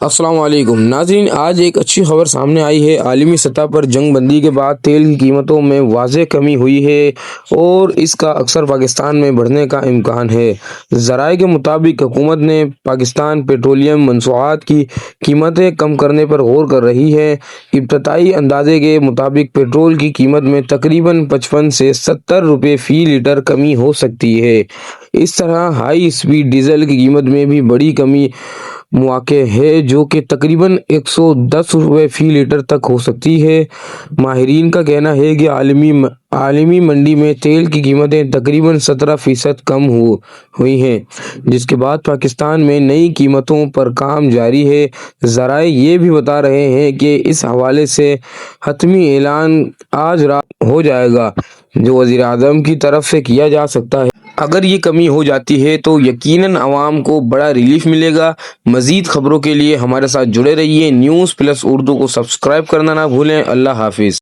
السلام علیکم ناظرین، آج ایک اچھی خبر سامنے آئی ہے۔ عالمی سطح پر جنگ بندی کے بعد تیل کی قیمتوں میں واضح کمی ہوئی ہے اور اس کا اثر پاکستان میں بڑھنے کا امکان ہے۔ ذرائع کے مطابق حکومت نے پاکستان پیٹرولیم مصنوعات کی قیمتیں کم کرنے پر غور کر رہی ہے۔ ابتدائی اندازے کے مطابق پیٹرول کی قیمت میں تقریباً 55 سے 70 روپے فی لیٹر کمی ہو سکتی ہے۔ اس طرح ہائی اسپیڈ ڈیزل کی قیمت میں بھی بڑی کمی متوقع ہے، جو کہ تقریباً 110 روپے فی لیٹر تک ہو سکتی ہے۔ ماہرین کا کہنا ہے کہ عالمی منڈی میں تیل کی قیمتیں تقریباً 17% کم ہوئی ہیں، جس کے بعد پاکستان میں نئی قیمتوں پر کام جاری ہے۔ ذرائع یہ بھی بتا رہے ہیں کہ اس حوالے سے حتمی اعلان آج رات ہو جائے گا، جو وزیر اعظم کی طرف سے کیا جا سکتا ہے۔ اگر یہ کمی ہو جاتی ہے تو یقیناً عوام کو بڑا ریلیف ملے گا۔ مزید خبروں کے لیے ہمارے ساتھ جڑے رہیے۔ نیوز پلس اردو کو سبسکرائب کرنا نہ بھولیں۔ اللہ حافظ۔